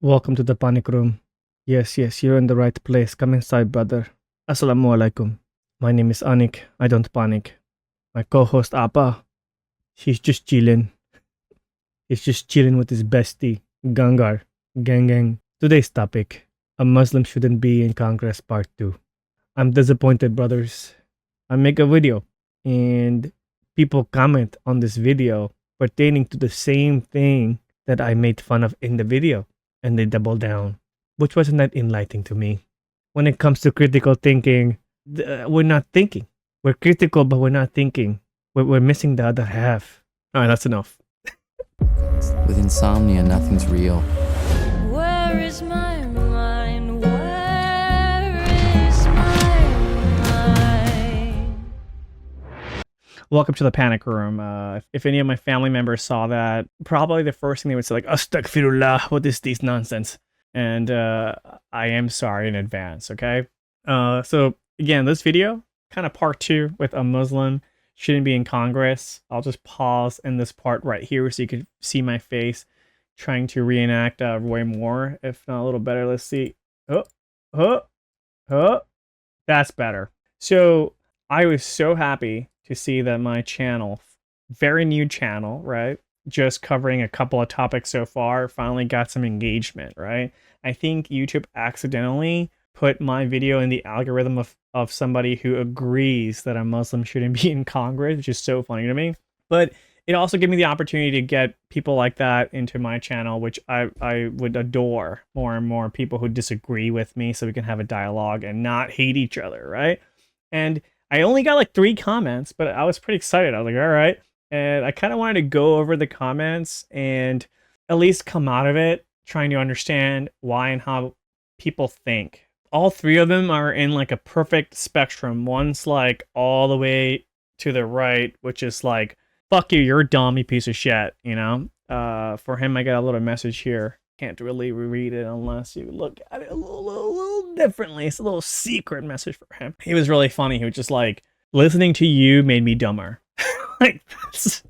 Welcome to the panic room. Yes, you're in the right place. Come inside, brother. Assalamualaikum. My name is Anik. I don't panic. My co-host Apa, he's just chilling. He's just chilling with his bestie, Gangar. Gang. Today's topic, a Muslim shouldn't be in Congress part 2. I'm disappointed, brothers. I make a video and people comment on this video pertaining to the same thing that I made fun of in the video, and they double down, which wasn't that enlightening to me. When it comes to critical thinking, we're not thinking. We're critical, but we're not thinking. We're missing the other half. All right, that's enough. With insomnia, nothing's real. Where is my mind? Where is my mind? Welcome to the panic room. If any of my family members saw that, probably the first thing they would say, like, Astaghfirullah, what is this nonsense? And I am sorry in advance, okay? So again, this video, kind of part 2 with a Muslim shouldn't be in Congress. I'll just pause in this part right here so you can see my face trying to reenact Roy Moore, if not a little better. Let's see. That's better. So I was so happy to see that my channel, very new channel, right? Just covering a couple of topics so far, finally got some engagement, right? I think YouTube accidentally put my video in the algorithm of somebody who agrees that a Muslim shouldn't be in Congress, which is so funny to me. But it also gave me the opportunity to get people like that into my channel, which I would adore, more and more people who disagree with me, so we can have a dialogue and not hate each other, right? And I only got like 3 comments, but I was pretty excited. I was like, all right. And I kind of wanted to go over the comments and at least come out of it trying to understand why and how people think. All 3 of them are in like a perfect spectrum. One's like all the way to the right, which is like, fuck you, you're dumb, you piece of shit, you know? For him, I got a little message here. Can't really read it unless you look at it a little differently. It's a little secret message for him. He was really funny. He was just like, listening to you made me dumber. Like, that's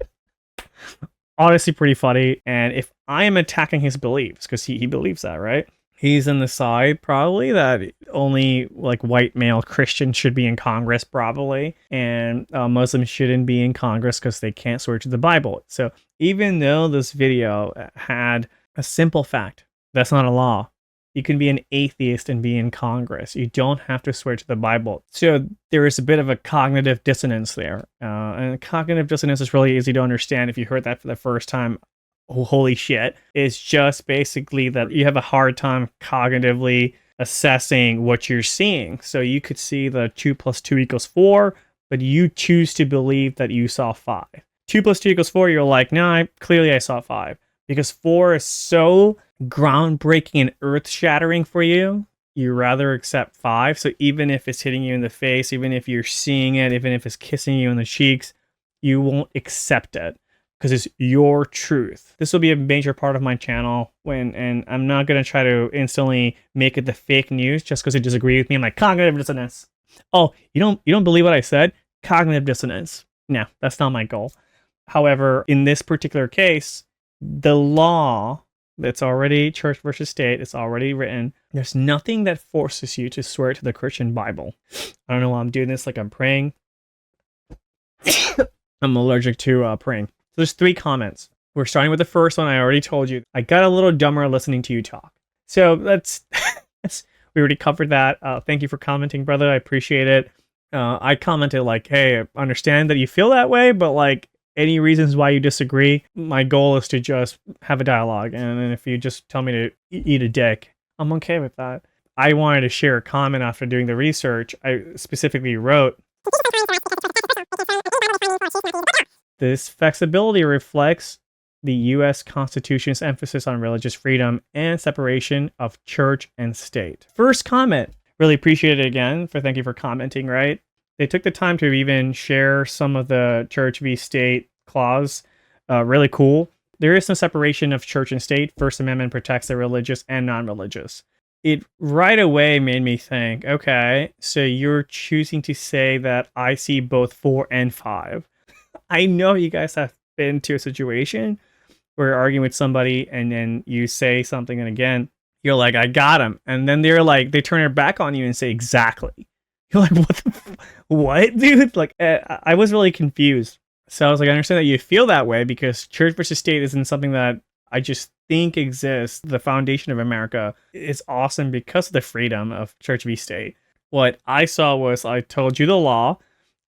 honestly pretty funny. And if I am attacking his beliefs, because he believes that, right? He's in the side probably that only like white male Christians should be in Congress probably, and Muslims shouldn't be in Congress because they can't swear to the Bible. So even though this video had a simple fact, that's not a law. You can be an atheist and be in Congress. You don't have to swear to the Bible. So there is a bit of a cognitive dissonance there. And cognitive dissonance is really easy to understand if you heard that for the first time. Oh, holy shit. It's just basically that you have a hard time cognitively assessing what you're seeing. So you could see the 2 + 2 = 4, but you choose to believe that you saw 5. 2 + 2 = 4, you're like, no, clearly I saw 5. Because 4 is so groundbreaking and earth-shattering for you, you rather accept 5. So even if it's hitting you in the face, even if you're seeing it, even if it's kissing you in the cheeks, you won't accept it because it's your truth. This will be a major part of my channel, and I'm not going to try to instantly make it the fake news just because you disagree with me. I'm like, cognitive dissonance. Oh, you don't believe what I said? Cognitive dissonance. No, that's not my goal. However, in this particular case, the law that's already church versus state, it's already written. There's nothing that forces you to swear to the Christian Bible. I don't know why I'm doing this like I'm praying. I'm allergic to praying. So there's 3 comments. We're starting with the first one. I already told you. I got a little dumber listening to you talk. So that's we already covered that. Thank you for commenting, brother. I appreciate it. I commented like, hey, I understand that you feel that way, but like, any reasons why you disagree, my goal is to just have a dialogue. And if you just tell me to eat a dick, I'm okay with that. I wanted to share a comment after doing the research. I specifically wrote, this flexibility reflects the U.S. Constitution's emphasis on religious freedom and separation of church and state. First comment. Really appreciate it again. Thank you for commenting, right? They took the time to even share some of the church v. state clause. Really cool. There is no separation of church and state. First Amendment protects the religious and non-religious. It right away made me think, okay, so you're choosing to say that I see both 4 and 5. I know you guys have been to a situation where you're arguing with somebody and then you say something, and again, You're like, I got him. And then they're like, they turn their back on you and say, exactly. You're like, what, dude? Like, I was really confused. So I was like, I understand that you feel that way because church versus state isn't something that I just think exists. The foundation of America is awesome because of the freedom of church v state. What I saw was I told you the law,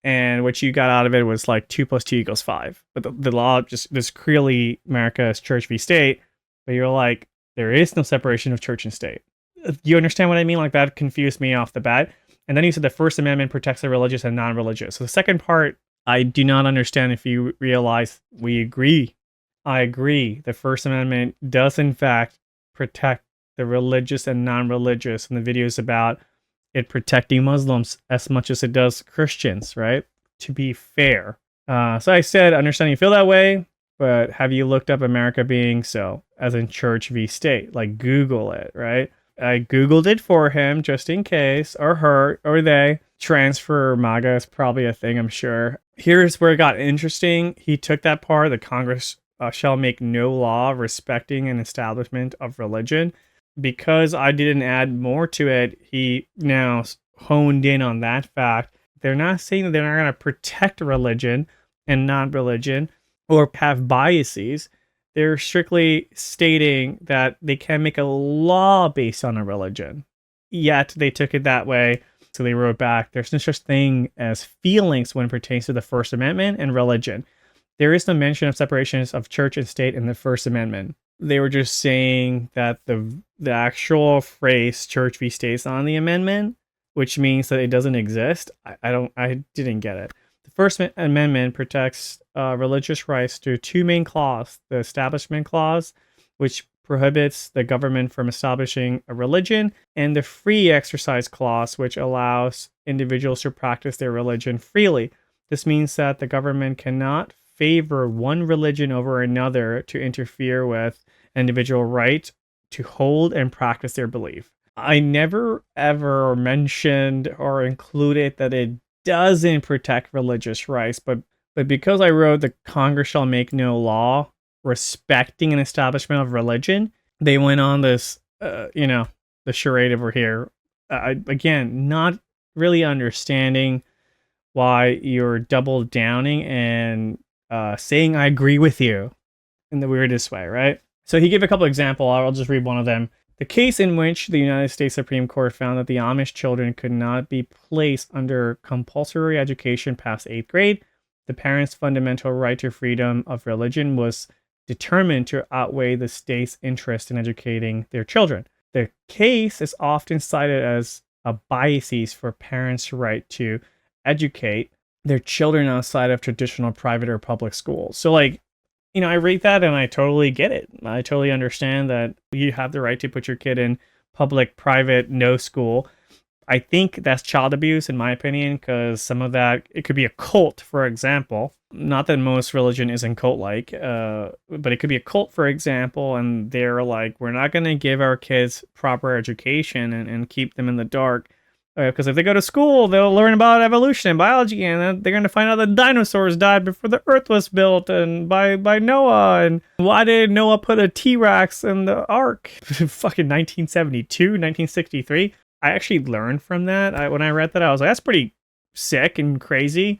and what you got out of it was like 2 + 2 = 5. But the law just clearly America is church v state. But you're like, there is no separation of church and state. You understand what I mean? Like, that confused me off the bat. And then you said the First Amendment protects the religious and non-religious. So the second part, I do not understand. If you realize we agree. I agree. The First Amendment does in fact protect the religious and non-religious. And the video is about it protecting Muslims as much as it does Christians, right? To be fair. So I said, understand you feel that way, but have you looked up America being so, as in church v state? Like, Google it, right? I Googled it for him just in case, or her, or they. Transfer MAGA is probably a thing, I'm sure. Here's where it got interesting. He took that part, the Congress shall make no law respecting an establishment of religion. Because I didn't add more to it, he now honed in on that fact. They're not saying that they're not going to protect religion and non-religion or have biases. They're strictly stating that they can make a law based on a religion. Yet they took it that way. So they wrote back, there's no such thing as feelings when it pertains to the First Amendment and religion. There is no mention of separations of church and state in the First Amendment. They were just saying that the actual phrase church v state is on the amendment, which means that it doesn't exist. I didn't get it. The First Amendment protects religious rights through 2 main clauses. The Establishment Clause, which prohibits the government from establishing a religion, and the Free Exercise Clause, which allows individuals to practice their religion freely. This means that the government cannot favor one religion over another to interfere with an individual right to hold and practice their belief. I never ever mentioned or included that it doesn't protect religious rights, but because I wrote the Congress shall make no law respecting an establishment of religion, they went on this, the charade over here. Again, not really understanding why you're double downing and saying I agree with you in the weirdest way, right? So he gave a couple examples. I'll just read one of them. The case in which the United States Supreme Court found that the Amish children could not be placed under compulsory education past 8th grade, the parents' fundamental right to freedom of religion was determined to outweigh the state's interest in educating their children. The case is often cited as a biases for parents' right to educate their children outside of traditional private or public schools. So, I read that and I totally get it. I totally understand that you have the right to put your kid in public, private, no school. I think that's child abuse, in my opinion, because some of that, it could be a cult, for example. Not that most religion isn't cult-like, but it could be a cult, for example, and they're like, we're not going to give our kids proper education and keep them in the dark. Because if they go to school, they'll learn about evolution and biology, and they're going to find out that dinosaurs died before the Earth was built, and by Noah, and why did Noah put a T-Rex in the Ark? Fucking 1972, 1963. I actually learned from that. When I read that, I was like, that's pretty sick and crazy.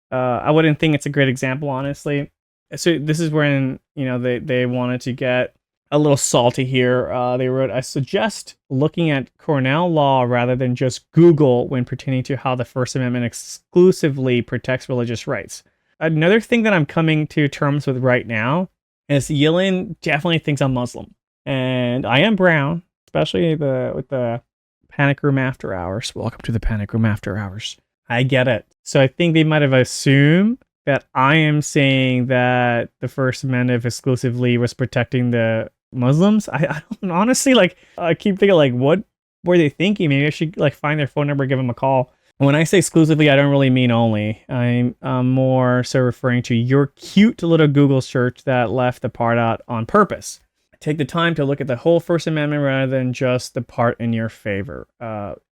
I wouldn't think it's a great example, honestly. So this is when, they wanted to get a little salty here. They wrote, I suggest looking at Cornell law rather than just Google when pertaining to how the First Amendment exclusively protects religious rights. Another thing that I'm coming to terms with right now is Yilin definitely thinks I'm Muslim. And I am brown, especially with the Panic Room After Hours. Welcome to the Panic Room After Hours. I get it. So I think they might have assumed that I am saying that the First Amendment exclusively was protecting the Muslims. I don't honestly, I keep thinking, what were they thinking? Maybe I should find their phone number, give them a call. When I say exclusively, I don't really mean only. I'm more so referring to your cute little Google search that left the part out on purpose. Take the time to look at the whole First Amendment rather than just the part in your favor.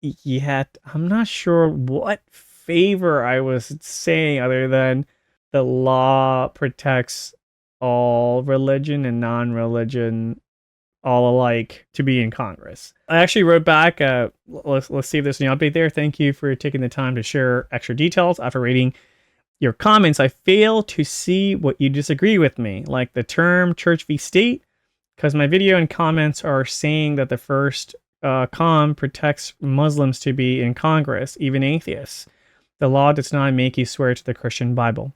Yet, I'm not sure what favor I was saying other than the law protects all religion and non-religion all alike to be in Congress. I actually wrote back, let's see if there's any update there. Thank you for taking the time to share extra details. After reading your comments, I fail to see what you disagree with me, like the term church v. state, because my video and comments are saying that the first protects Muslims to be in Congress, even atheists. The law does not make you swear to the Christian Bible.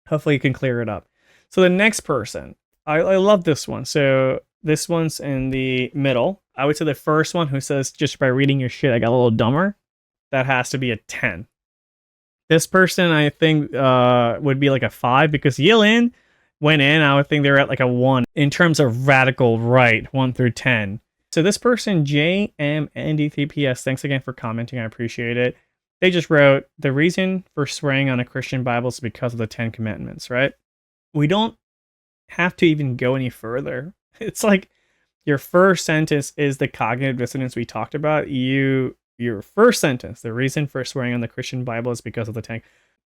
Hopefully you can clear it up. So the next person, I love this one. So this one's in the middle. I would say the first one who says, just by reading your shit, I got a little dumber. That has to be a 10. This person, I think, would be like a 5 because Yilin went in. I would think they're at like a 1 in terms of radical right, 1 through 10. So this person, JMND3PS, thanks again for commenting. I appreciate it. They just wrote, the reason for swearing on a Christian Bible is because of the 10 Commandments, right? We don't have to even go any further. It's like your first sentence is the cognitive dissonance we talked about. Your first sentence, the reason for swearing on the Christian Bible is because of the 10.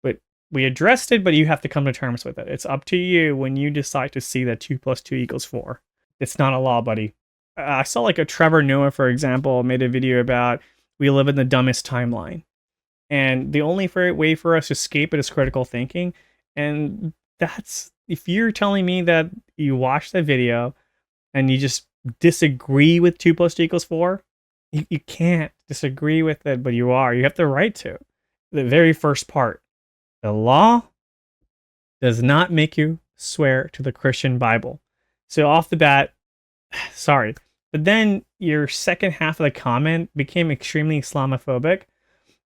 But we addressed it, but you have to come to terms with it. It's up to you when you decide to see that 2 + 2 = 4. It's not a law, buddy. I saw like a Trevor Noah, for example, made a video about we live in the dumbest timeline. And the only way for us to escape it is critical thinking. And that's, if you're telling me that you watch that video and you just disagree with 2 + 2 = 4, you can't disagree with it, but you have the right to. The very first part, the law does not make you swear to the Christian Bible. So off the bat, sorry. But then your second half of the comment became extremely Islamophobic.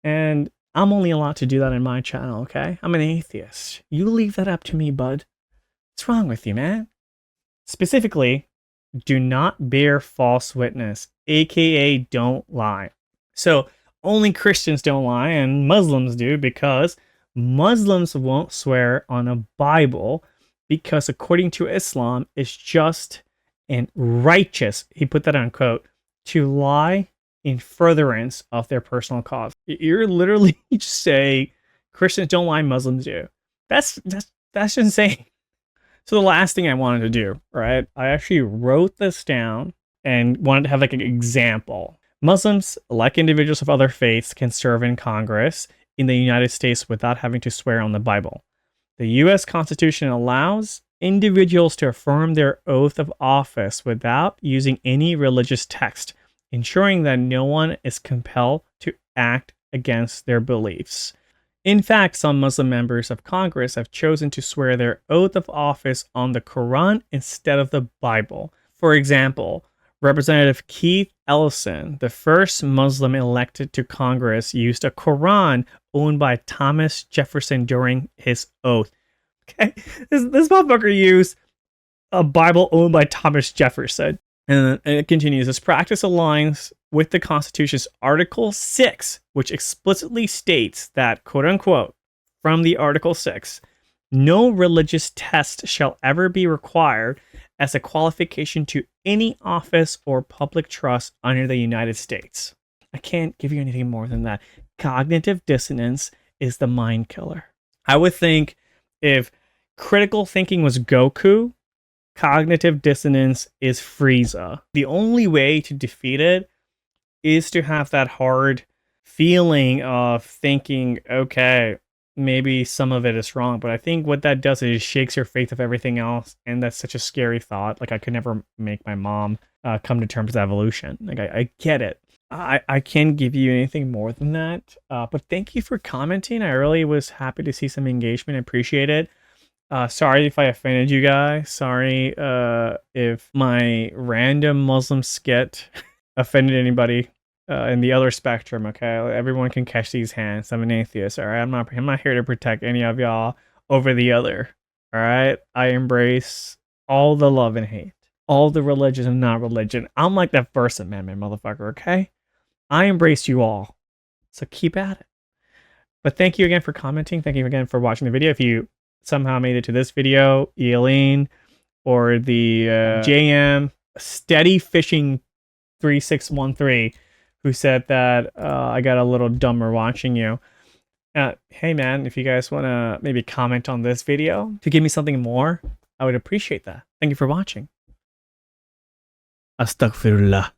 And I'm only allowed to do that in my channel, okay? I'm an atheist. You leave that up to me, bud. What's wrong with you, man? Specifically, do not bear false witness, aka don't lie. So only Christians don't lie and Muslims do, because Muslims won't swear on a Bible because according to Islam, it's just and righteous, he put that on quote, to lie in furtherance of their personal cause. You're literally just say Christians don't lie, Muslims do. That's insane. So the last thing I wanted to do, right? I actually wrote this down and wanted to have like an example. Muslims, like individuals of other faiths, can serve in Congress in the United States without having to swear on the Bible. The U.S. Constitution allows individuals to affirm their oath of office without using any religious text, ensuring that no one is compelled to act against their beliefs. In fact, some Muslim members of Congress have chosen to swear their oath of office on the Quran instead of the Bible. For example, Representative Keith Ellison, the first Muslim elected to Congress, used a Quran owned by Thomas Jefferson during his oath. Okay, this motherfucker used a Bible owned by Thomas Jefferson. And it continues, this practice aligns with the Constitution's Article 6, which explicitly states that, quote unquote, from the Article 6, no religious test shall ever be required as a qualification to any office or public trust under the United States. I can't give you anything more than that. Cognitive dissonance is the mind killer. I would think if critical thinking was Goku, cognitive dissonance is Frieza. The only way to defeat it is to have that hard feeling of thinking, okay, maybe some of it is wrong. But I think what that does is shakes your faith of everything else. And that's such a scary thought. Like, I could never make my mom come to terms with evolution. Like, I get it. I can't give you anything more than that. But thank you for commenting. I really was happy to see some engagement. I appreciate it. Sorry if I offended you guys. Sorry if my random Muslim skit offended anybody in the other spectrum, okay? Everyone can catch these hands. I'm an atheist, all right? I'm not here to protect any of y'all over the other, all right? I embrace all the love and hate, all the religion and not religion. I'm like that First Amendment, motherfucker, okay? I embrace you all, so keep at it. But thank you again for commenting. Thank you again for watching the video. If you somehow made it to this video, Eileen or the JM Steady Fishing 3613, who said that I got a little dumber watching you. Hey man, if you guys want to maybe comment on this video to give me something more, I would appreciate that. Thank you for watching. Astaghfirullah.